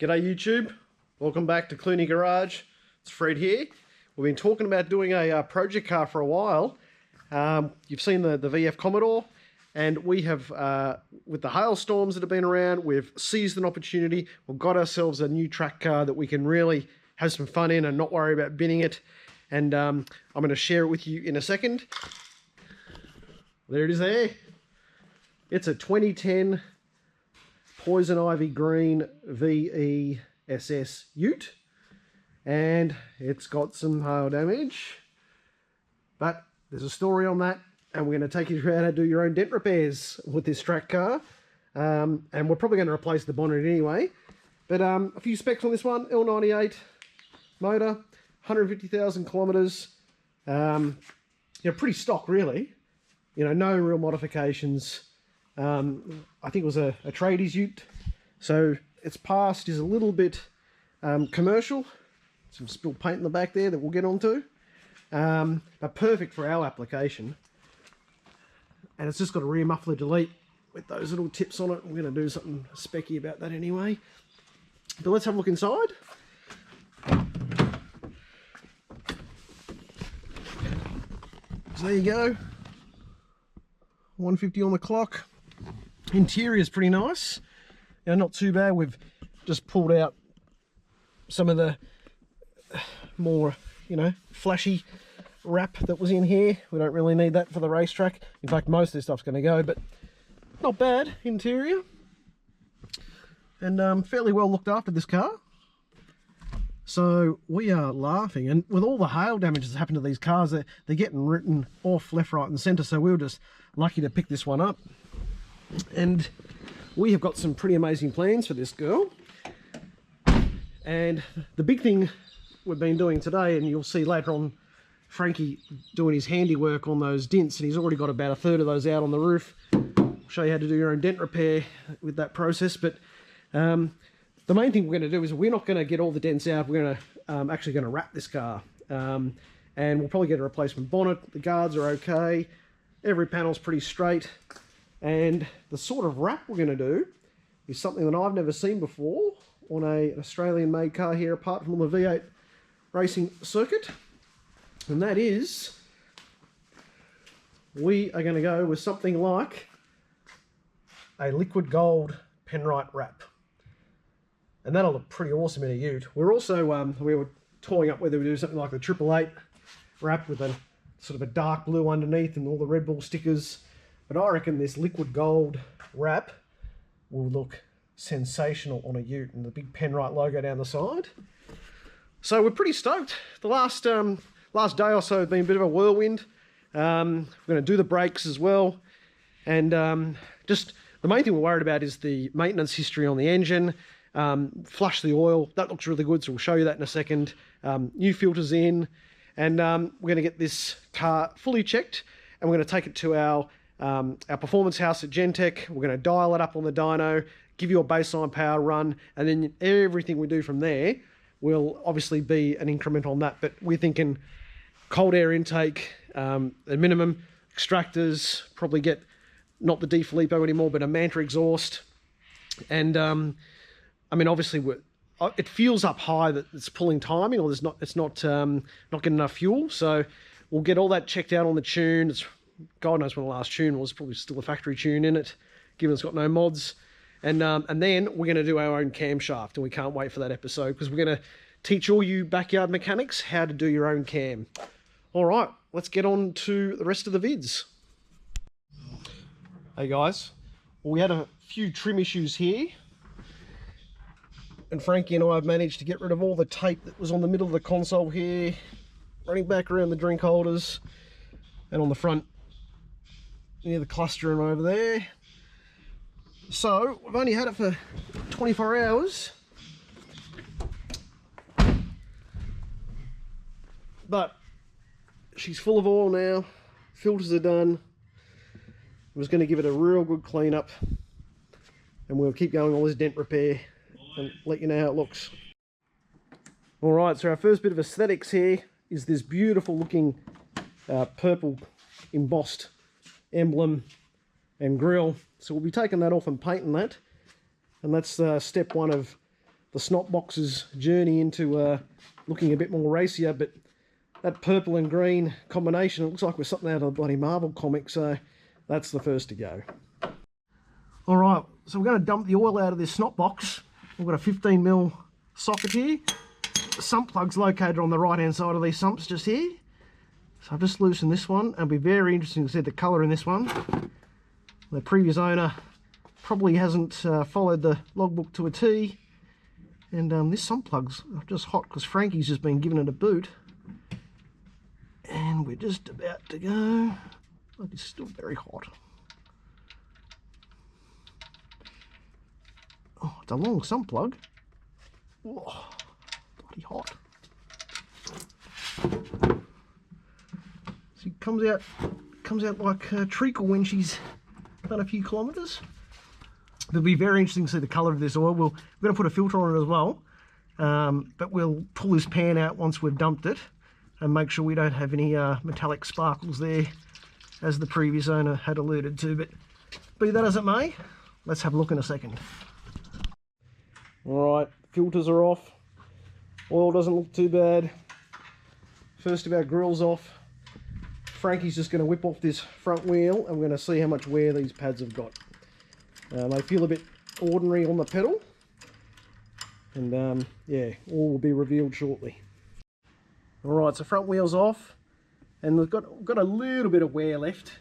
G'day YouTube, welcome back to Clunie Garage. It's Fred here. We've been talking about doing a project car for a while. You've seen the VF Commodore, and we have, with the hailstorms that have been around, we've seized an opportunity. We've got ourselves a new track car that we can really have some fun in and not worry about binning it. And I'm going to share it with you in a second. There it is there. It's a 2010 Poison Ivy Green VESS Ute, and it's got some hail damage, but there's a story on that, and we're going to take you through how to do your own dent repairs with this track car. And we're probably going to replace the bonnet anyway, but a few specs on this one. L98 motor, 150,000 kilometers. Pretty stock really, no real modifications. I think it was a tradies ute, so its past is a little bit commercial. Some spilled paint in the back there that we'll get onto, but perfect for our application. And it's just got a rear muffler delete with those little tips on it. We're going to do something specky about that anyway. But let's have a look inside. So there you go, 150 on the clock. Interior is pretty nice, not too bad. We've just pulled out some of the more, flashy wrap that was in here. We don't really need that for the racetrack. In fact, most of this stuff's going to go, but not bad interior. And fairly well looked after, this car. So we are laughing, and with all the hail damage that's happened to these cars, they're getting written off left, right and centre, so we were just lucky to pick this one up. And we have got some pretty amazing plans for this girl. And the big thing we've been doing today, and you'll see later on Frankie doing his handiwork on those dents, and he's already got about a third of those out on the roof. I'll show you how to do your own dent repair with that process. But the main thing we're going to do is we're not going to get all the dents out. We're going to actually going to wrap this car, and we'll probably get a replacement bonnet. The guards are okay. Every panel's pretty straight. And the sort of wrap we're going to do is something that I've never seen before on an Australian-made car here, apart from the V8 racing circuit. And that is, we are going to go with something like a liquid gold penrite wrap. And that'll look pretty awesome in a ute. We're also, we were toying up whether we do something like the 888 wrap with a sort of a dark blue underneath and all the Red Bull stickers. But I reckon this liquid gold wrap will look sensational on a ute, and the big penrite logo down the side. So we're pretty stoked. The last day or so has been a bit of a whirlwind. We're going to do the brakes as well. And just the main thing we're worried about is the maintenance history on the engine. Flush the oil. That looks really good, so we'll show you that in a second. New filters in. And we're going to get this car fully checked, and we're going to take it to our performance house at Gentech. We're going to dial it up on the dyno, give you a baseline power run, and then everything we do from there will obviously be an increment on that. But we're thinking cold air intake, at minimum, extractors, probably get not the D Filippo anymore, but a Manta exhaust. And obviously it feels up high that it's pulling timing, or it's not getting enough fuel. So we'll get all that checked out on the tune. God knows when the last tune was, probably still a factory tune in it, given it's got no mods. And then we're going to do our own camshaft, and we can't wait for that episode, because we're going to teach all you backyard mechanics how to do your own cam. All right, let's get on to the rest of the vids. Hey guys, well, we had a few trim issues here, and Frankie and I have managed to get rid of all the tape that was on the middle of the console here, running back around the drink holders, and on the front near the cluster and over there. So we've only had it for 24 hours, but she's full of oil now. Filters are done. I was going to give it a real good clean up, and we'll keep going on this dent repair and let you know how it looks. All right, so our first bit of aesthetics here is this beautiful looking purple embossed emblem and grille. So we'll be taking that off and painting that, and that's step one of Snotbox's journey into looking a bit more racier, but that purple and green combination, it looks like we're something out of the bloody Marvel comic, so that's the first to go. All right, so we're going to dump the oil out of this Snotbox. We've got a 15mm socket here. The sump plug's located on the right-hand side of these sumps just here. So I've just loosened this one. It'll be very interesting to see the colour in this one. The previous owner probably hasn't followed the logbook to a T. And this sump plug's just hot because Frankie's just been given it a boot. And we're just about to go. Oh, it's still very hot. Oh, it's a long sump plug. Oh, bloody hot. So it comes out like treacle when she's done a few kilometres. It'll be very interesting to see the colour of this oil. We're going to put a filter on it as well, but we'll pull this pan out once we've dumped it and make sure we don't have any metallic sparkles there, as the previous owner had alluded to. But be that as it may, let's have a look in a second. Alright, filters are off. Oil doesn't look too bad. First of our grills off. Frankie's just going to whip off this front wheel and we're going to see how much wear these pads have got. They feel a bit ordinary on the pedal. And yeah, all will be revealed shortly. Alright, so front wheel's off. And we've got a little bit of wear left.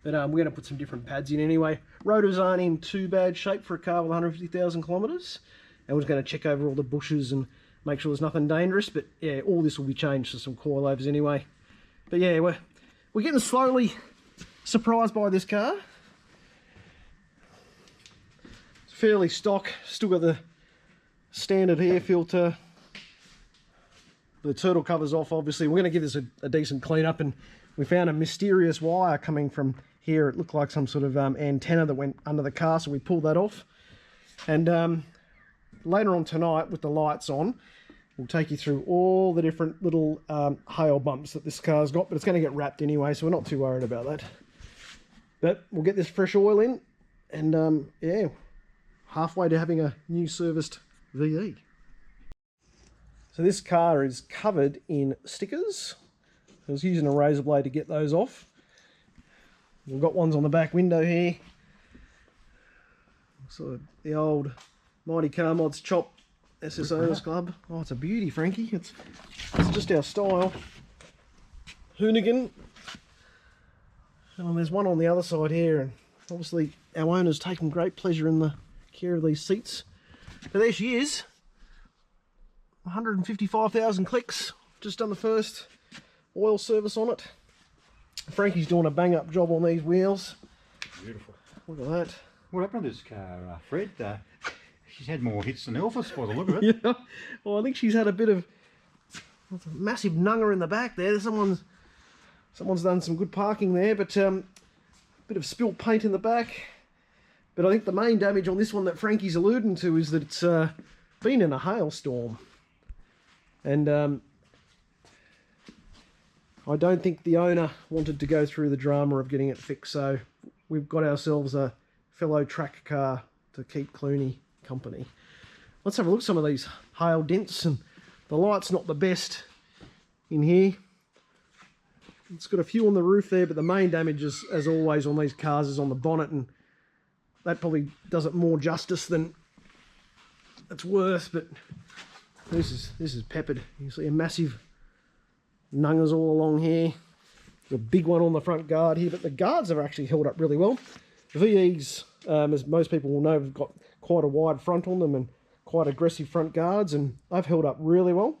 But we're going to put some different pads in anyway. Rotors aren't in too bad shape for a car with 150,000 kilometres. And we're just going to check over all the bushes and make sure there's nothing dangerous. But yeah, all this will be changed to some coilovers anyway. But yeah, we're getting slowly surprised by this car. It's fairly stock. Still got the standard air filter. The turtle cover's off, obviously. We're going to give this a decent clean up, and we found a mysterious wire coming from here. It looked like some sort of antenna that went under the car, so we pulled that off. And later on tonight, with the lights on, we'll take you through all the different little hail bumps that this car's got, but it's going to get wrapped anyway, so we're not too worried about that. But we'll get this fresh oil in, and yeah, halfway to having a new serviced VE. So this car is covered in stickers. I was using a razor blade to get those off. We've got ones on the back window here. Sort of the old Mighty Car Mods Chop SS Owners Club. Oh, it's a beauty, Frankie. It's just our style. Hoonigan. And there's one on the other side here, and obviously our owner's taken great pleasure in the care of these seats. But there she is. 155,000 clicks. Just done the first oil service on it. Frankie's doing a bang up job on these wheels. Beautiful. Look at that. What happened to this car, Fred? She's had more hits than Elvis by the look of it. Yeah. Well, I think she's had a bit of a massive nunger in the back there. Someone's done some good parking there, but bit of spilt paint in the back. But I think the main damage on this one that Frankie's alluding to is that it's been in a hailstorm. And I don't think the owner wanted to go through the drama of getting it fixed, so we've got ourselves a fellow track car to keep Clunie company. Let's have a look at some of these hail dents, and the light's not the best in here. It's got a few on the roof there, but the main damage is, as always on these cars, is on the bonnet, and that probably does it more justice than it's worth. But this is peppered. You see a massive nungers all along here. A big one on the front guard here, but the guards have actually held up really well. The VEs, as most people will know, have got quite a wide front on them and quite aggressive front guards, and they've held up really well.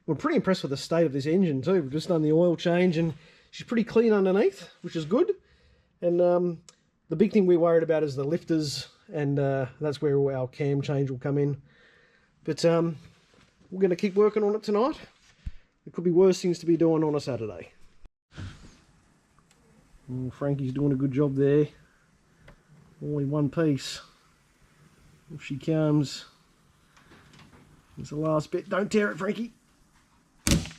We're pretty impressed with the state of this engine too. We've just done the oil change and she's pretty clean underneath, which is good. And the big thing we're worried about is the lifters, and that's where our cam change will come in. But we're going to keep working on it tonight. There could be worse things to be doing on a Saturday. Frankie's doing a good job there. All in one piece. Off she comes. Here's the last bit. Don't tear it, Frankie.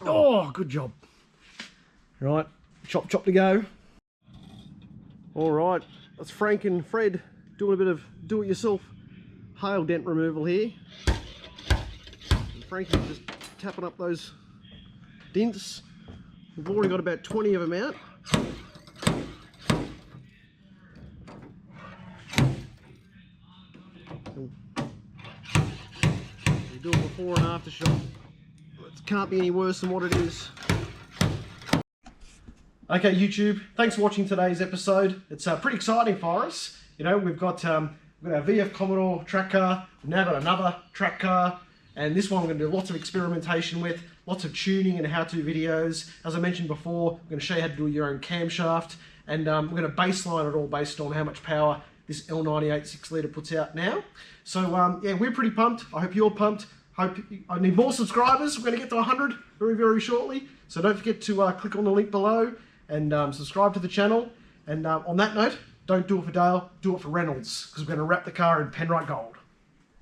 Oh, good job. Right, chop chop to go. All right, that's Frank and Fred doing a bit of do-it-yourself hail dent removal here. And Frankie's just tapping up those dents. We've already got about 20 of them out. We do a before and after shot. It can't be any worse than what it is. Okay, YouTube, thanks for watching today's episode. It's pretty exciting for us. You know, we've got our VF Commodore track car. We've now got another track car. And this one we're going to do lots of experimentation with, lots of tuning and how-to videos. As I mentioned before, we're going to show you how to do your own camshaft. And we're going to baseline it all based on how much power this L98 6 litre puts out now. So yeah, we're pretty pumped. I hope you're pumped. I need more subscribers. We're going to get to 100 very, very shortly. So don't forget to click on the link below and subscribe to the channel. And on that note, don't do it for Dale, do it for Reynolds, because we're going to wrap the car in penrite gold.